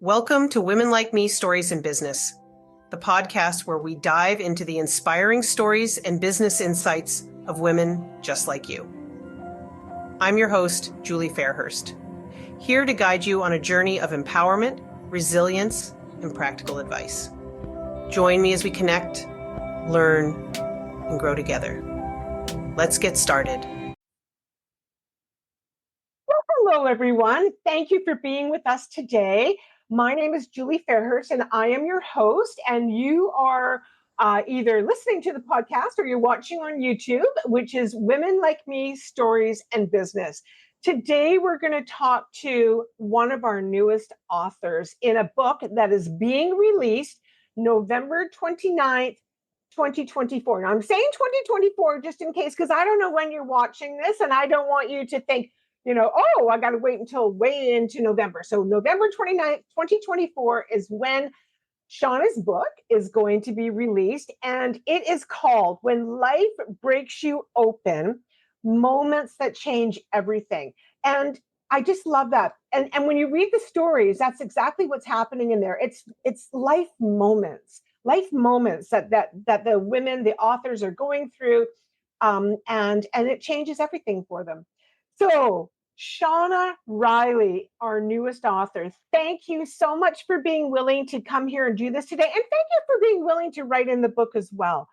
Welcome to Women Like Me Stories in Business, the podcast where we dive into the inspiring stories and business insights of women just like you. I'm your host, Julie Fairhurst, here to guide you on a journey of empowerment, resilience, and practical advice. Join me as we connect, learn, and grow together. Let's get started. Hello, everyone. Thank you for being with us today. My name is Julie Fairhurst, and I am your host. And you are either listening to the podcast or you're watching on YouTube, which is Women Like Me Stories and Business. Today, we're going to talk to one of our newest authors in a book that is being released November 29th, 2024. Now, I'm saying 2024 just in case, because I don't know when you're watching this, and I don't want you to think, oh, I got to wait until way into November. So November 29th, 2024 is when Shauna's book is going to be released. And it is called When Life Breaks You Open, Moments That Change Everything. And I just love that. And when you read the stories, that's exactly what's happening in there. It's life moments that the women, the authors are going through. And it changes everything for them. So Chana Riley, our newest author, thank you so much for being willing to come here and do this today. And thank you for being willing to write in the book as well.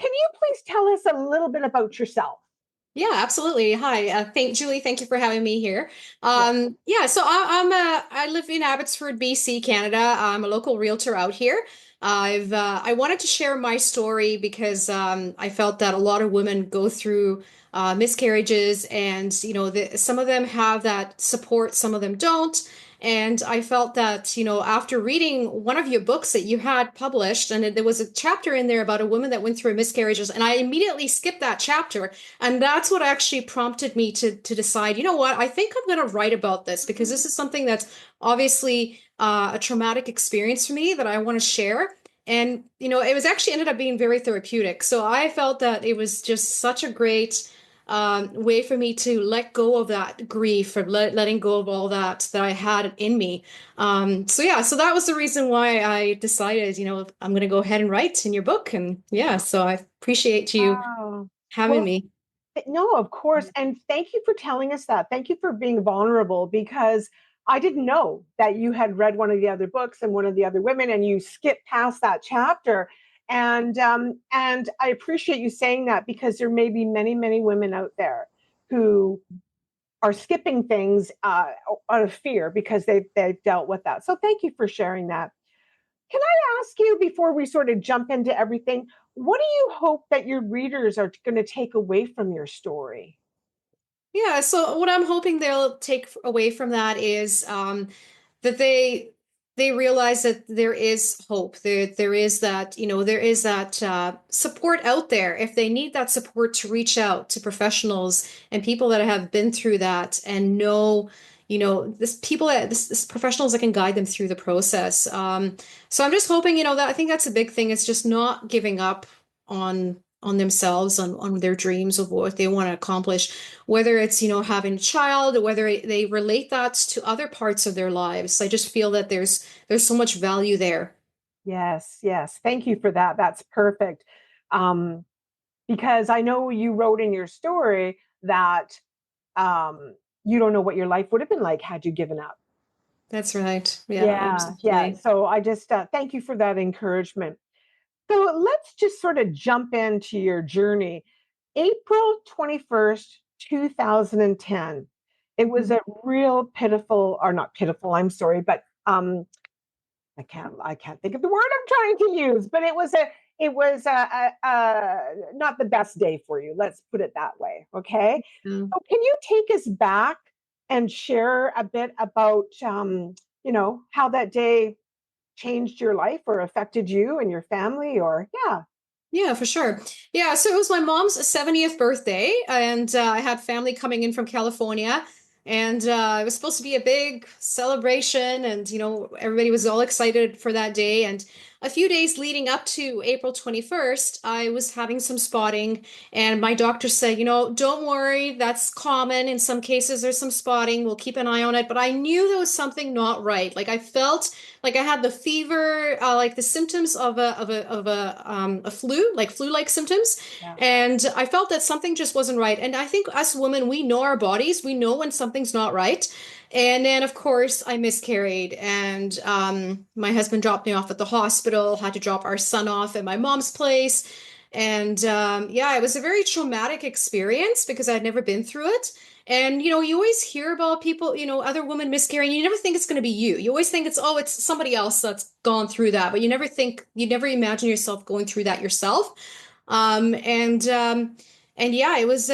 Can you please tell us a little bit about yourself? Yeah, absolutely. Hi, Julie. Thank you for having me here. So I live in Abbotsford, BC, Canada. I'm a local realtor out here. I wanted to share my story because I felt that a lot of women go through miscarriages, and some of them have that support, some of them don't. And I felt that, after reading one of your books that you had published, and there was a chapter in there about a woman that went through miscarriages, and I immediately skipped that chapter. And that's what actually prompted me to decide, you know what, I think I'm going to write about this, because this is something that's obviously a traumatic experience for me that I want to share. And, it was actually ended up being very therapeutic. So I felt that it was just such a great way for me to let go of that grief, or letting go of all that I had in me. So that was the reason why I decided, I'm going to go ahead and write in your book. And so I appreciate you having me. No, of course. And thank you for telling us that. Thank you for being vulnerable, because I didn't know that you had read one of the other books and one of the other women, and you skipped past that chapter. And I appreciate you saying that, because there may be many, many women out there who are skipping things out of fear because they've dealt with that. So thank you for sharing that. Can I ask you, before we sort of jump into everything, what do you hope that your readers are going to take away from your story? Yeah, so what I'm hoping they'll take away from that is that they realize that there is hope. There is that, there is that support out there if they need that support, to reach out to professionals and people that have been through that and know, this professionals that can guide them through the process. So I'm just hoping, that I think that's a big thing. It's just not giving up on themselves, on their dreams of what they want to accomplish, whether it's, having a child, or whether they relate that to other parts of their lives. I just feel that there's so much value there. Yes. Thank you for that. That's perfect. Because I know you wrote in your story that you don't know what your life would have been like had you given up. That's right. Yeah. So I just thank you for that encouragement. So let's just sort of jump into your journey. April 21st, 2010. It was a real pitiful, or not pitiful, I'm sorry, but I can't think of the word I'm trying to use, but it was not the best day for you. Let's put it that way. Okay. So can you take us back and share a bit about, how that day changed your life or affected you and your family, or Yeah, for sure. Yeah, so it was my mom's 70th birthday, and I had family coming in from California, and it was supposed to be a big celebration, and everybody was all excited for that day. And a few days leading up to April 21st, I was having some spotting, and my doctor said, don't worry, that's common. In some cases, there's some spotting. We'll keep an eye on it. But I knew there was something not right. Like I felt like I had the fever, like the symptoms of a flu, like flu-like symptoms. Yeah. And I felt that something just wasn't right. And I think us women, we know our bodies. We know when something's not right. And then, of course, I miscarried, and my husband dropped me off at the hospital, had to drop our son off at my mom's place. And yeah, it was a very traumatic experience because I'd never been through it. And, you always hear about people, other women miscarrying. You never think it's going to be you. You always think it's somebody else that's gone through that, but you never imagine yourself going through that yourself. Um, and um, and yeah, it was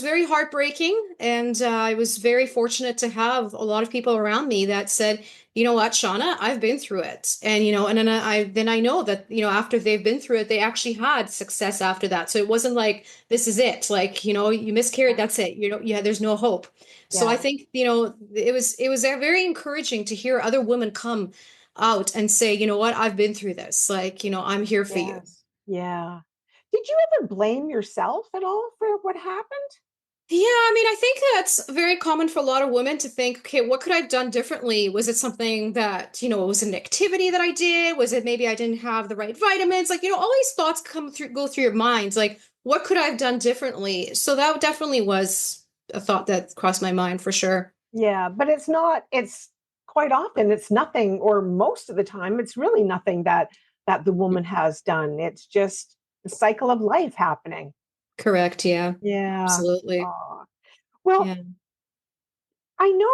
very heartbreaking, and I was very fortunate to have a lot of people around me that said, you know what, Shauna, I've been through it, and and then I know that after they've been through it, they actually had success after that. So it wasn't like this is it, like you miscarried, that's it. Yeah, there's no hope. So I Yeah. think it was very encouraging to hear other women come out and say, you know what, I've been through this. Like, I'm here for you. Yes. Yeah. Did you ever blame yourself at all for what happened? Yeah, I mean, I think that's very common for a lot of women to think, okay, what could I have done differently? Was it something that, was an activity that I did? Was it maybe I didn't have the right vitamins? Like, all these thoughts go through your minds. Like, what could I have done differently? So that definitely was a thought that crossed my mind for sure. Yeah, but it's quite often it's nothing, or most of the time it's really nothing that the woman has done. It's just the cycle of life happening. Correct. Yeah, Yeah. absolutely. Aw. Well, Yeah. I know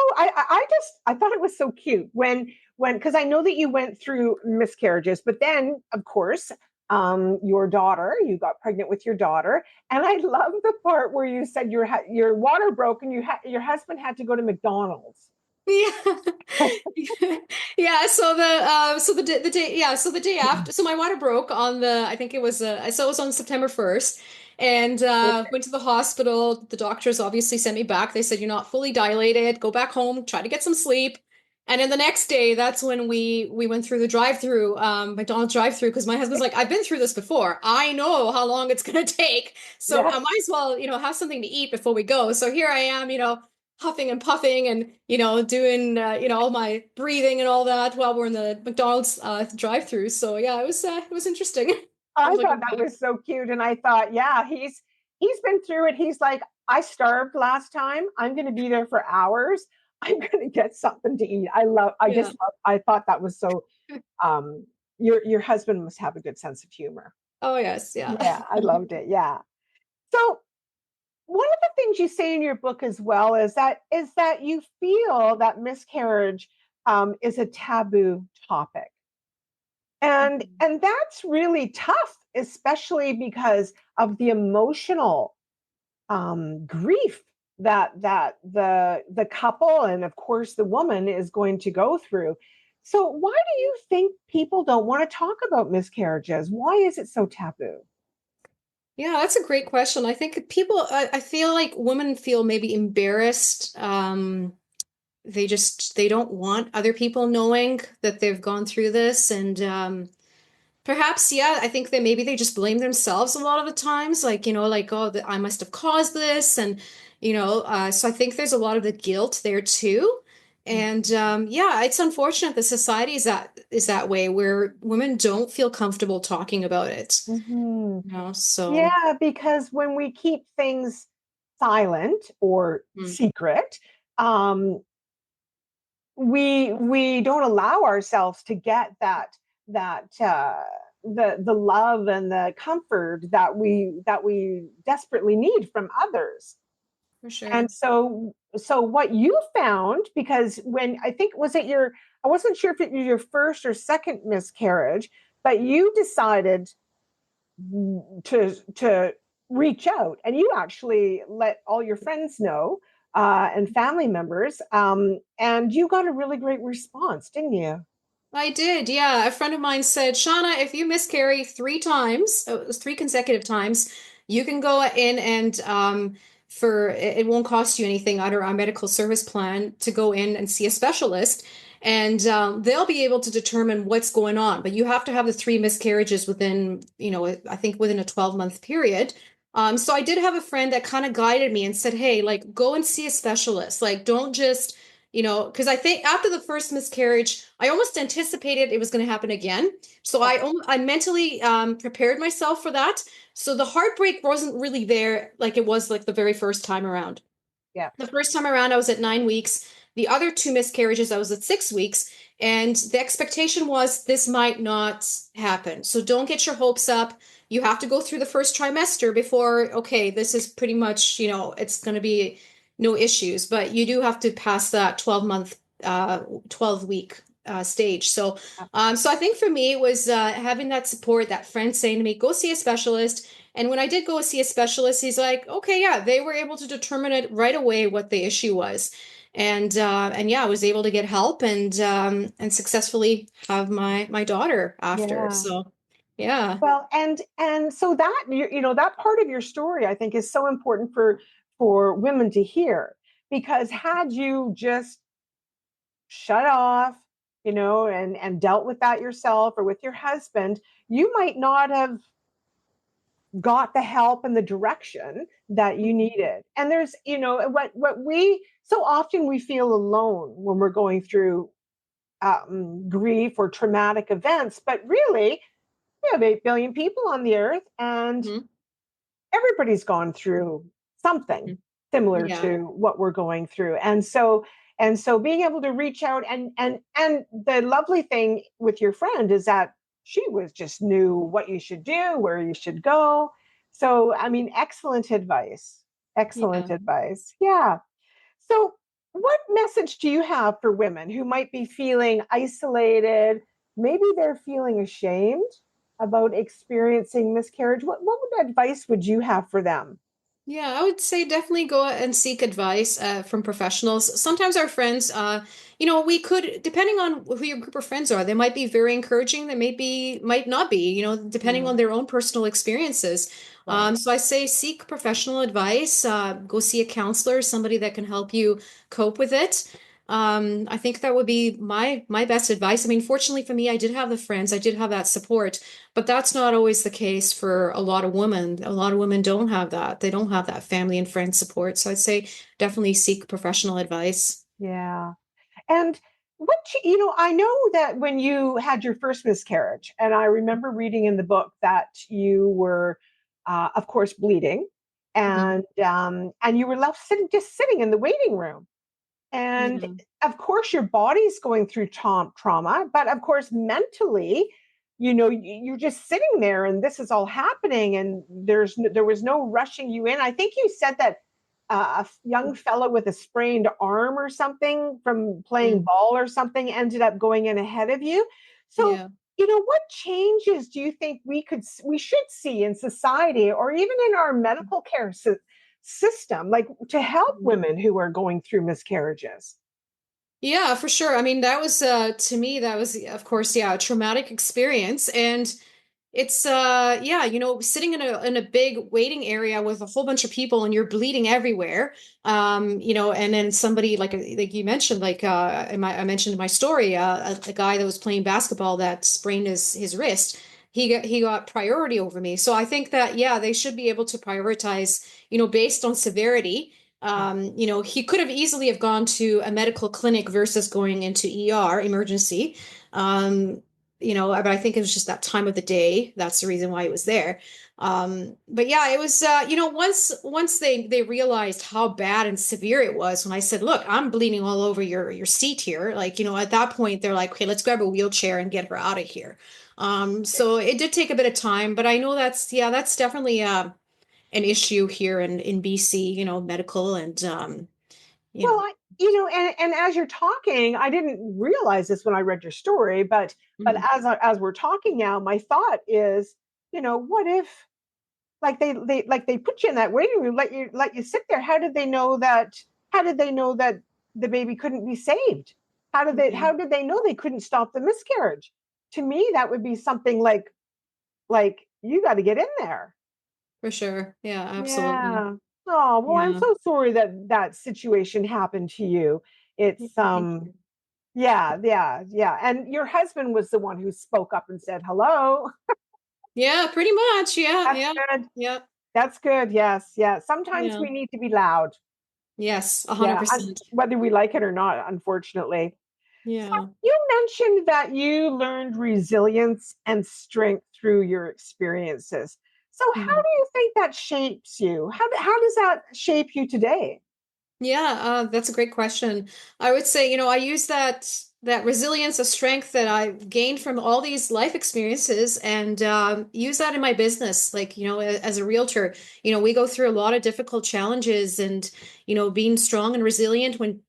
I thought it was so cute when because I know that you went through miscarriages, but then of course your daughter, you got pregnant with your daughter, and I love the part where you said your water broke and your husband had to go to McDonald's. Yeah. Yeah, so the day after, so my water broke on the I think it was so it was on September 1st, and went to the hospital. The doctors obviously sent me back. They said you're not fully dilated. Go back home, try to get some sleep. And then the next day, that's when we went through the drive-through, McDonald's drive-through, because my husband's like, I've been through this before. I know how long it's gonna take. So I Yes. might as well, have something to eat before we go. So here I am, huffing and puffing and doing all my breathing and all that while we're in the McDonald's drive-through. So yeah, it was interesting. I I was thought looking that back. was so cute, and I thought, yeah, he's been through it. He's like, I starved last time. I'm going to be there for hours. I'm going to get something to eat. Yeah. I thought that was so. Um, your husband must have a good sense of humor. Oh yes, yeah. Yeah, I loved it. Yeah. So one of the things you say in your book as well is that you feel that miscarriage is a taboo topic. And that's really tough, especially because of the emotional grief that the couple and of course the woman is going to go through. So why do you think people don't want to talk about miscarriages? Why is it so taboo? Yeah, that's a great question. I think I feel like women feel maybe embarrassed. They don't want other people knowing that they've gone through this, and perhaps, yeah, I think that maybe they just blame themselves a lot of the times, like, like, oh, I must have caused this. And, so I think there's a lot of the guilt there too. And yeah, it's unfortunate the society is that way where women don't feel comfortable talking about it. Mhm. So Yeah, because when we keep things silent or mm, secret, um, we don't allow ourselves to get the love and the comfort that we desperately need from others. for sure. And so what you found, because when I think was it your I wasn't sure if it was your first or second miscarriage, but you decided to reach out, and you actually let all your friends know and family members, and you got a really great response, didn't you? I did, yeah. A friend of mine said, Shauna, if you miscarry 3 times, it was 3 consecutive times, you can go in and it won't cost you anything under our medical service plan to go in and see a specialist. and they'll be able to determine what's going on. But you have to have the three miscarriages within, I think within a 12-month period. So I did have a friend that kind of guided me and said, hey, like, go and see a specialist. Like, don't just, because I think after the first miscarriage, I almost anticipated it was going to happen again. So I mentally prepared myself for that. So the heartbreak wasn't really there like it was like the very first time around. Yeah. The first time around, I was at 9 weeks. The other two miscarriages, I was at 6 weeks. And the expectation was this might not happen. So don't get your hopes up. You have to go through the first trimester before, okay, this is pretty much, it's going to be no issues. But you do have to pass that 12-week stage. So I think for me, it was having that support, that friend saying to me, go see a specialist. And when I did go see a specialist, he's like, okay, yeah, they were able to determine it right away what the issue was. And yeah, I was able to get help and successfully have my daughter after. Yeah. So yeah. Well, and so that that part of your story, I think, is so important for women to hear, because had you just shut off, and dealt with that yourself or with your husband, you might not have got the help and the direction that you needed. And there's, what we so often we feel alone when we're going through grief or traumatic events, but really we have 8 billion people on the earth, and Mhm. everybody's gone through something Mhm. similar Yeah. to what we're going through. And so being able to reach out, and the lovely thing with your friend is that she was just knew what you should do, where you should go. So I mean, excellent advice. Excellent Yeah. advice. Yeah. So what message do you have for women who might be feeling isolated? Maybe they're feeling ashamed about experiencing miscarriage. What advice would you have for them? Yeah, I would say definitely go and seek advice from professionals. Sometimes our friends, we could, depending on who your group of friends are, they might be very encouraging. They might not be, depending Yeah, on their own personal experiences. right. So I say seek professional advice. Go see a counselor, somebody that can help you cope with it. I think that would be my best advice. I mean, fortunately for me, I did have the friends, I did have that support. But that's not always the case for a lot of women. A lot of women don't have that. They don't have that family and friend support. So I'd say definitely seek professional advice. Yeah. And I know that when you had your first miscarriage, and I remember reading in the book that you were, of course, bleeding, Mhm. and you were left sitting in the waiting room. And Yeah. of course, your body's going through trauma, but of course, mentally, you're just sitting there, and this is all happening, and there was no rushing you in. I think you said that a young fellow with a sprained arm or something from playing Mm. ball or something ended up going in ahead of you. So, Yeah. what changes do you think we should see in society, or even in our medical care system, like to help Mhm. women who are going through miscarriages? Yeah, for sure. I mean, that was to me, that was of course, yeah, a traumatic experience. And it's yeah, sitting in a big waiting area with a whole bunch of people and you're bleeding everywhere. And then somebody like you mentioned, like I mentioned in my story, a guy that was playing basketball that sprained his wrist. He got priority over me. So I think that yeah, they should be able to prioritize, based on severity. He could have easily have gone to a medical clinic versus going into ER emergency. Um, but I think it was just that time of the day. That's the reason why it was there. But yeah, it was, once they realized how bad and severe it was, when I said, look, I'm bleeding all over your seat here. Like, at that point, they're like, okay, let's grab a wheelchair and get her out of here. So it did take a bit of time, but I know that's definitely, an issue here in BC, medical and, you Well, know, and as you're talking, I didn't realize this when I read your story, but mhm, as we're talking now, my thought is, what if, like, they put you in that waiting room, let you sit there? How did they know that the baby couldn't be saved? yeah, How did they know they couldn't stop the miscarriage? To me, that would be something like you got to get in there. for sure. Yeah, absolutely. Yeah. Oh, well, I'm Yeah. so sorry that that situation happened to you. Yeah, It's thank you. Yeah. And your husband was the one who spoke up and said hello. Yeah, pretty much. Yeah, That's yeah, good. yeah, That's good. Yes. Yeah. Sometimes yeah. we need to be loud. Yes, Yeah. And 100%. whether we like it or not, unfortunately. So Yeah. you mentioned that you learned resilience and strength through your experiences. So how Mhm. do you think that shapes you? How does that shape you today? Yeah, that's a great question. I would say, I use that resilience, a strength that I've gained from all these life experiences, and use that in my business. Like, as a realtor, we go through a lot of difficult challenges, and being strong and resilient when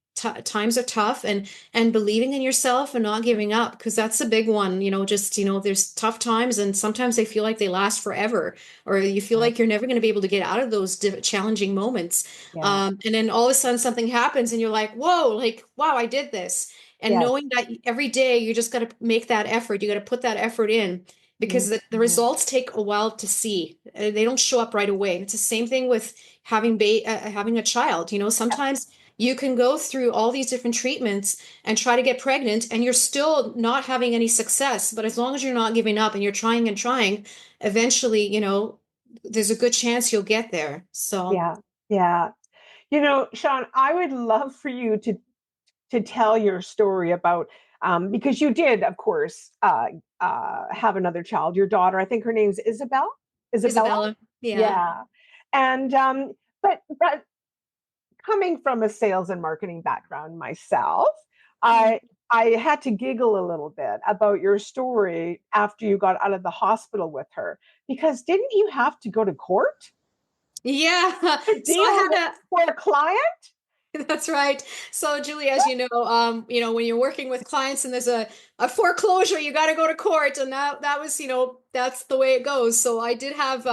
times are tough, and believing in yourself and not giving up, because that's a big one. Just there's tough times, and sometimes they feel like they last forever, or you feel Yeah. like you're never going to be able to get out of those challenging moments. Yeah. And then all of a sudden something happens and you're like, whoa, like, wow, I did this. And Yes. knowing that every day you just got to make that effort, you got to put that effort in, because the Mhm. results take a while to see. They don't show up right away. It's the same thing with having a child. Sometimes you can go through all these different treatments and try to get pregnant and you're still not having any success. But as long as you're not giving up and you're trying and trying, eventually, there's a good chance you'll get there. So. Yeah. Yeah. Sean, I would love for you to tell your story about because you did, of course, have another child. Your daughter, I think her name's Isabel. Isabella. Isabella. Yeah. Yeah, and but coming from a sales and marketing background myself, Mm. I had to giggle a little bit about your story after you got out of the hospital with her because didn't you have to go to court Yeah. to So I deal with had for a client? That's right. So, Julie, as when you're working with clients and there's a foreclosure, you got to go to court, and that was, that's the way it goes. So I did have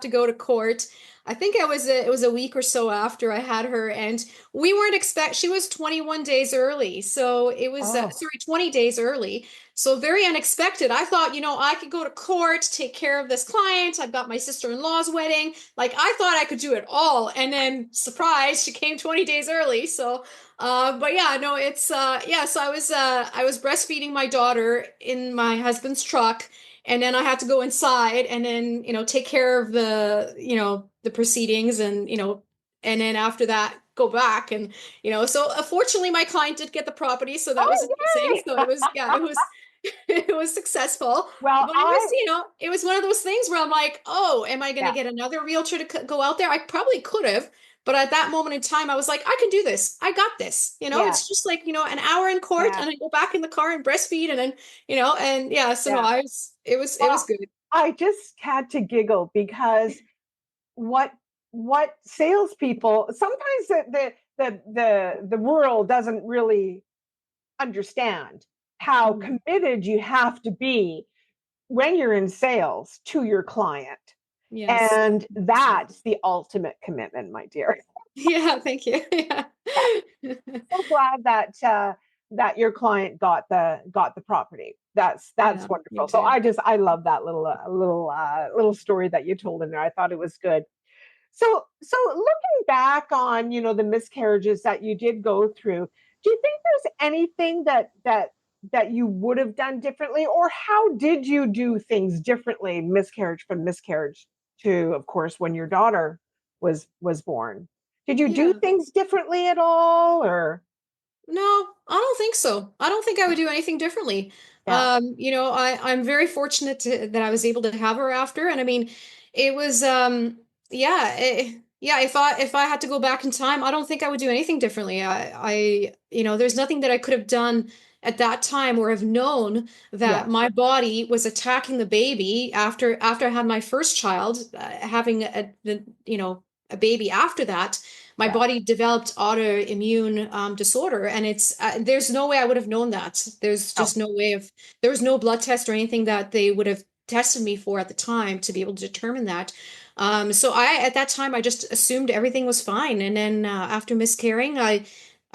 to go to court. I think it was a week or so after I had her, and we weren't expect. She was 21 days early, so it was Oh, sorry, 20 days early. So very unexpected. I thought, I could go to court, take care of this client. I've got my sister-in-law's wedding. Like I thought I could do it all. And then surprise, she came 20 days early. So but yeah, no, it's yeah, so I was breastfeeding my daughter in my husband's truck, and then I had to go inside and then, take care of the proceedings, and and then after that go back, and so fortunately my client did get the property, so that was oh, amazing. yay! So it was, yeah, it was it was successful. Well, But it was, it was one of those things where I'm like, oh, am I going to yeah, get another realtor to go out there? I probably could have, but at that moment in time, I was like, I can do this. I got this. yeah, It's just like, an hour in court, yeah, and I go back in the car and breastfeed, and then, and yeah, so no, yeah. it was Well, good. I just had to giggle because what what salespeople sometimes the world doesn't really understand how Mhm. committed you have to be when you're in sales to your client. Yes. And 100%. that's the ultimate commitment, my dear. Yeah, thank you. Yeah. So glad that your client got the property. That's Yeah, me wonderful. So too. I love that little story that you told in there. I thought it was good. So looking back on the miscarriages that you did go through, do you think there's anything that you would have done differently, or how did you do things differently, miscarriage from miscarriage to, of course, when your daughter was born? Did you do Yeah. things differently at all, or No, I don't think so. I don't think I would do anything differently. yeah, I'm very fortunate that I was able to have her after, and I mean, it was yeah, yeah. If I had to go back in time, I don't think I would do anything differently. There's nothing that I could have done at that time or have known yeah, that my body was attacking the baby after I had my first child, having a baby after that. My yeah, body developed autoimmune disorder, and it's there's no way I would have known that. There's oh, just no way of there was no blood test or anything that they would have tested me for at the time to be able to determine that. So I at that time I just assumed everything was fine, and then after miscarrying, I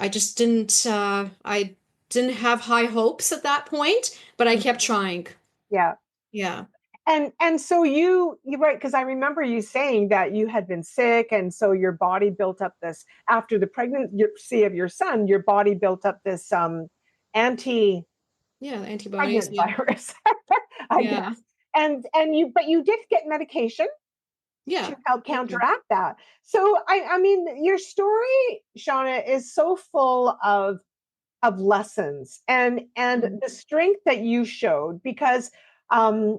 just I didn't have high hopes at that point, but I kept trying. yeah. Yeah. And so you right, because I remember you saying that you had been sick, and so your body built up this after the pregnancy of your son. Your body built up this anti Yeah, the antibodies. pregnant Yeah. virus, I Yeah. guess. But you did get medication Yeah. to help Totally. counteract that. So I mean, your story, Shauna, is so full of lessons and Mhm. the strength that you showed because um,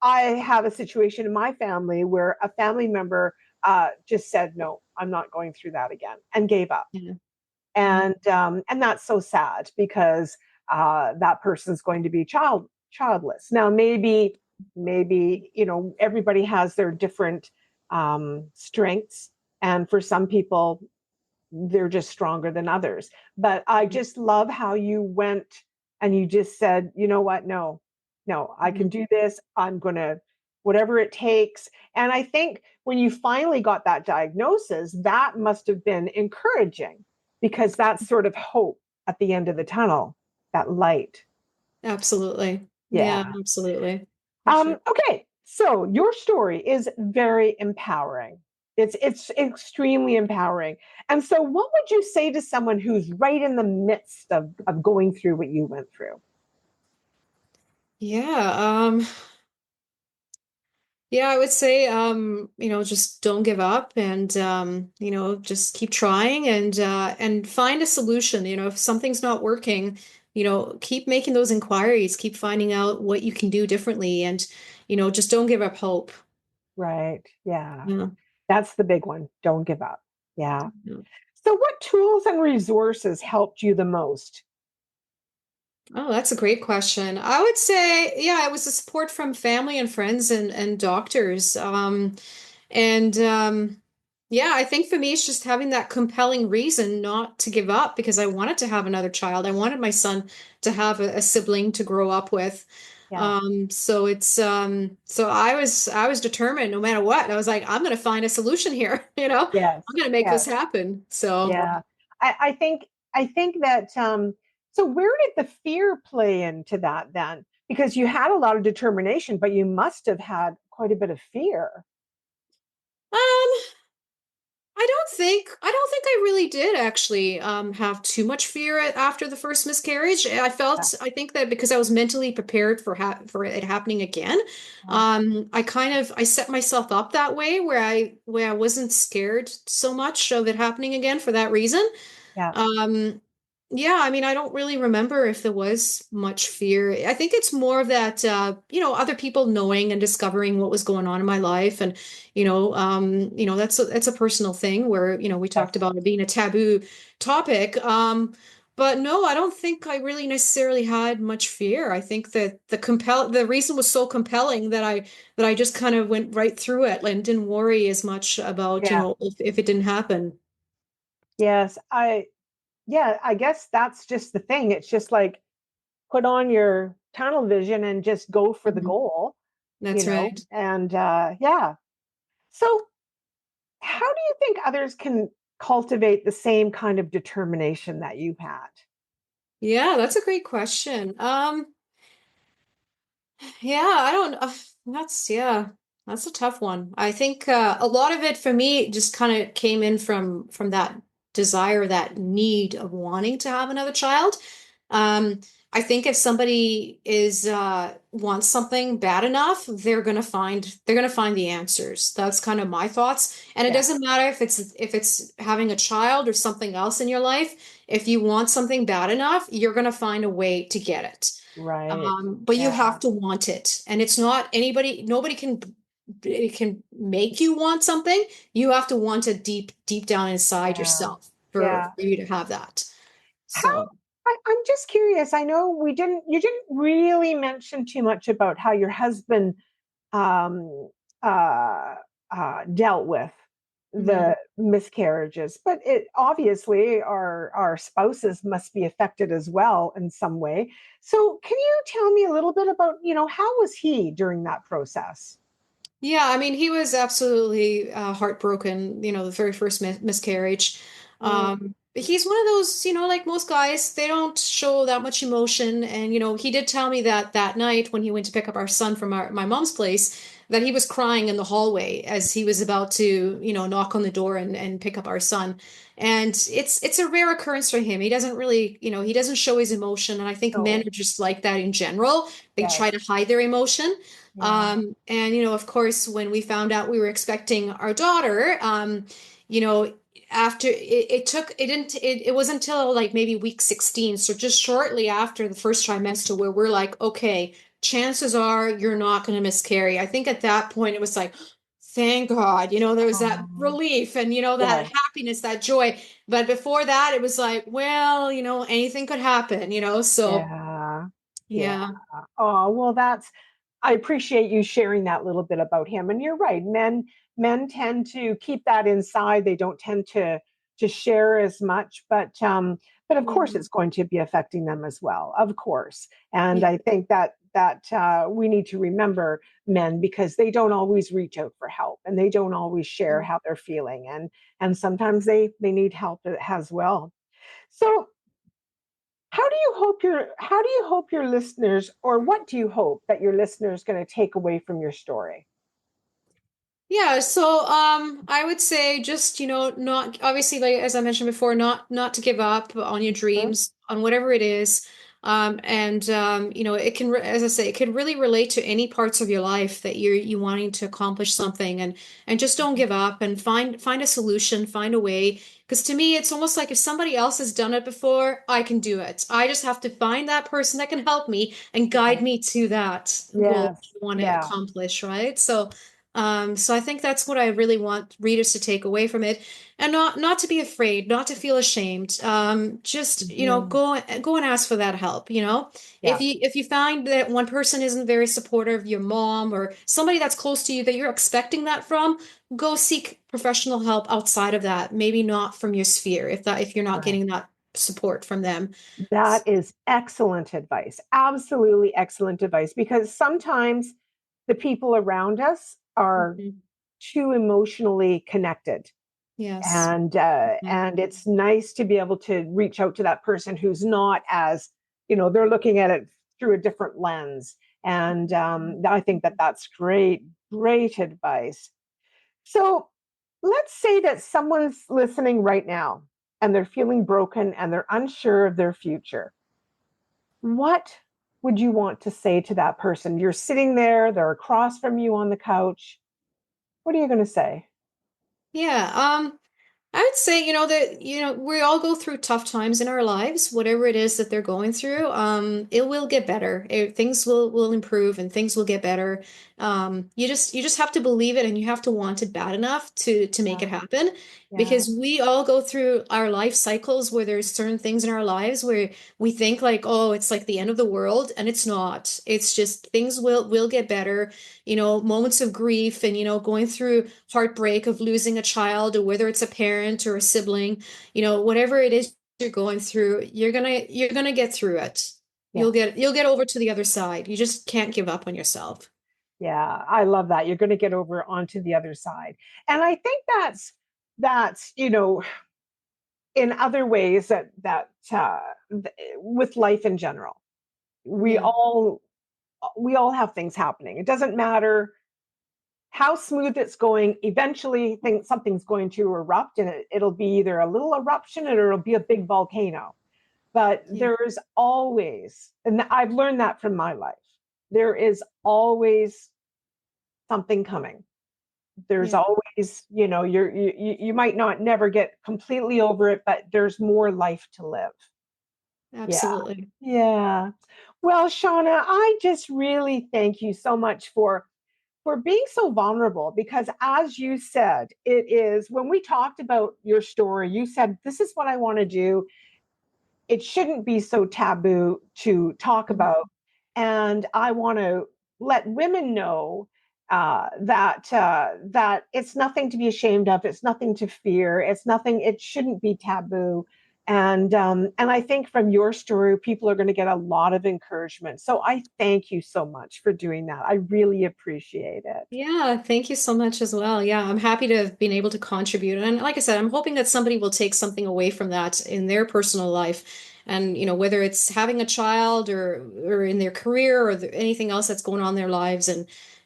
I have a situation in my family where a family member just said, "No, I'm not going through that again," and gave up. Yeah. Mhm. And that's so sad because that person's going to be childless. Now, maybe everybody has their different strengths, and for some people, they're just stronger than others. But I Mhm. just love how you went and you just said, you know what? No, no, I can Mhm. do this. I'm going to, whatever it takes. And I think when you finally got that diagnosis, that must have been encouraging because that's sort of hope at the end of the tunnel, that light. Absolutely. Yeah, Yeah. absolutely. For sure. Okay, so your story is very empowering. It's extremely empowering. And so, what would you say to someone who's right in the midst of going through what you went through? Yeah. Yeah, I would say, just don't give up and, just keep trying and find a solution. If something's not working, keep making those inquiries, keep finding out what you can do differently and, just don't give up hope. Right. Yeah. Yeah. That's the big one. Don't give up. Yeah. Yeah. So, what tools and resources helped you the most? Oh, that's a great question. I would say, yeah, it was the support from family and friends and doctors. And yeah, I think for me, it's just having that compelling reason not to give up because I wanted to have another child. I wanted my son to have a sibling to grow up with. Yeah. So I was determined no matter what. I was like, I'm gonna find a solution here, Yes. I'm gonna make Yes. this happen. So Yeah. I think that so where did the fear play into that then? Because you had a lot of determination, but you must have had quite a bit of fear. um I don't think I really did actually have too much fear after the first miscarriage. Yeah. I think that because I was mentally prepared for it happening again, I set myself up that way where I wasn't scared so much of it happening again for that reason. Yeah. Um, yeah, I mean, I don't really remember if there was much fear. I think it's more of that, other people knowing and discovering what was going on in my life, and that's a personal thing where we talked Yes. about it being a taboo topic. But no, I don't think I really necessarily had much fear. I think that the reason was so compelling that I just kind of went right through it and didn't worry as much about, Yeah. if it didn't happen. Yes. I guess that's just the thing. It's just like put on your tunnel vision and just go for the Mhm. goal, That's right. and yeah. So how do you think others can cultivate the same kind of determination that you had? Yeah, that's a great question. Yeah, I don't, yeah, that's a tough one. I think a lot of it for me just kind of came in from that desire, that need of wanting to have another child. Um, I think if somebody is wants something bad enough, they're gonna find the answers. That's kind of my thoughts. And it Yeah. doesn't matter if it's having a child or something else in your life. If you want something bad enough, you're gonna find a way to get it. Right. But you Yeah. have to want it, and it's not anybody. Nobody can make you want something. You have to want it deep, deep down inside Yeah. yourself for Yeah. you to have that. How So, I'm just curious. I know you didn't really mention too much about how your husband um, uh, dealt with mhm. the miscarriages, but it obviously our spouses must be affected as well in some way. So, can you tell me a little bit about how was he during that process? Yeah, I mean, he was absolutely heartbroken, the very first miscarriage. Mm, He's one of those, like most guys, they don't show that much emotion. And, he did tell me that night when he went to pick up our son from my mom's place, that he was crying in the hallway as he was about to, knock on the door and pick up our son. And it's a rare occurrence for him. He doesn't really, he doesn't show his emotion. And I think men No. are just like that in general. They Yes. try to hide their emotion. Yeah. And of course, when we found out we were expecting our daughter, you know, after it wasn't until like maybe week 16, so just shortly after the first trimester, where we're like, okay, chances are you're not going to miscarry. I think at that point it was like, thank God, there was that Um, relief and that yes. happiness, that joy. But before that, it was like, well, anything could happen, so Yeah. Yeah. yeah. Oh, well, I appreciate you sharing that little bit about him. And you're right. Men tend to keep that inside. They don't tend to share as much, but of course Yeah. it's going to be affecting them as well, of course. And Yeah. I think that we need to remember men, because they don't always reach out for help, and they don't always share Yeah. how they're feeling, and sometimes they need help as well. So how do you hope your listeners, or what do you hope that your listeners going to take away from your story? Yeah, so I would say just, not obviously, like as I mentioned before, not to give up on your Mhm. dreams, on whatever it is. And it can as I say, it can really relate to any parts of your life that you wanting to accomplish something, and just don't give up and find a solution, find a way. Because to me, it's almost like if somebody else has done it before, I can do it. I just have to find that person that can help me and guide Yes. me to that goal Yes. I want to Yeah. accomplish, right? So I think that's what I really want readers to take away from it, and not to be afraid, not to feel ashamed. Just Mhm. go and ask for that help. If Yeah. you find that one person isn't very supportive, your mom or somebody that's close to you that you're expecting that from, go seek professional help outside of that. Maybe not from your sphere if you're not Right. getting that support from them. That is excellent advice. Absolutely excellent advice, because sometimes the people around us are Mhm. too emotionally connected, Yes. and it's nice to be able to reach out to that person who's not as, they're looking at it through a different lens. And I think that that's great advice. So let's say that someone's listening right now and they're feeling broken and they're unsure of their future. What would you want to say to that person? You're sitting there, they're across from you on the couch. What are you going to say? Yeah. I would say, that, we all go through tough times in our lives, whatever it is that they're going through. It will get better. Things will improve and things will get better. You just have to believe it and you have to want it bad enough to make Yeah, it happen. yeah, Because we all go through our life cycles where there's certain things in our lives where we think like, oh, it's like the end of the world, and it's not. It's just things will get better. Moments of grief and going through heartbreak of losing a child, or whether it's a parent or a sibling, whatever it is you're going through, you're gonna get through it. yeah, You'll get over to the other side. You just can't give up on yourself. yeah. I love that. You're going to get over onto the other side. And I think that's, in other ways with life in general, we Yeah, all we all have things happening. It doesn't matter how smooth it's going. Eventually something's going to erupt, and it'll be either a little eruption or it'll be a big volcano. But yeah, there is always, and I've learned that from my life, there is always something coming. There's yeah, always, you might not never get completely over it, but there's more life to live. Yeah. absolutely. Yeah. Well, Shauna, I just really thank you so much for being so vulnerable, because as you said, it is, when we talked about your story, you said, this is what I want to do. It shouldn't be so taboo to talk about. And I want to let women know that it's nothing to be ashamed of. It's nothing to fear. It's nothing. It shouldn't be taboo. And I think from your story, people are going to get a lot of encouragement. So I thank you so much for doing that. I really appreciate it. Yeah, thank you so much as well. Yeah, I'm happy to have been able to contribute. And like I said, I'm hoping that somebody will take something away from that in their personal life. And, whether it's having a child or in their career or anything else that's going on in their lives.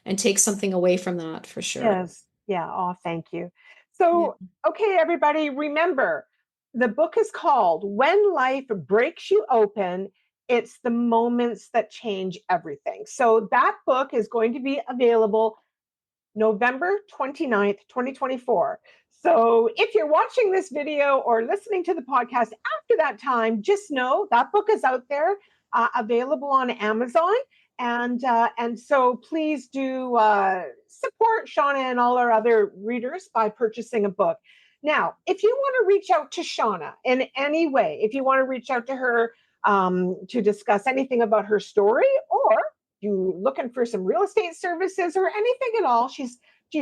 and take something away from that for sure. Yes. Yeah. Oh, thank you. So, okay, everybody, remember the book is called When Life Breaks You Open. It's the moments that change everything. So that book is going to be available November 29th, 2024. So if you're watching this video or listening to the podcast after that time, just know that book is out there, available on Amazon. And so please do support Shauna and all our other readers by purchasing a book. Now, if you want to reach out to Shauna in any way, if you want to reach out to her to discuss anything about her story, or you looking for some real estate services or anything at all, she's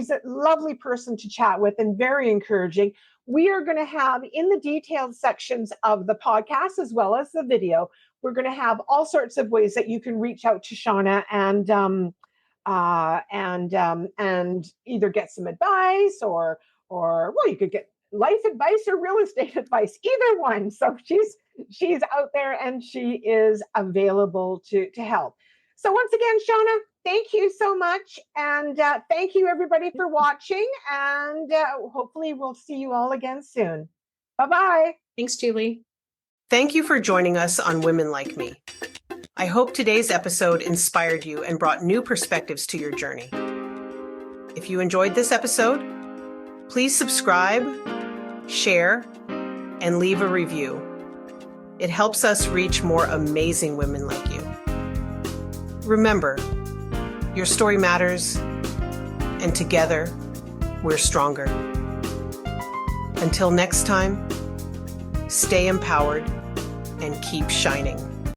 a lovely person to chat with and very encouraging. We are going to have in the detailed sections of the podcast as well as the video, we're going to have all sorts of ways that you can reach out to Shauna and either get some advice or well, you could get life advice or real estate advice, either one. So she's out there and she is available to help. So once again, Shauna, thank you so much. And thank you everybody for watching. And hopefully we'll see you all again soon. Bye-bye. Thanks, Julie. Thank you for joining us on Women Like Me. I hope today's episode inspired you and brought new perspectives to your journey. If you enjoyed this episode, please subscribe, share, and leave a review. It helps us reach more amazing women like you. Remember, your story matters, and together, we're stronger. Until next time, stay empowered and keep shining.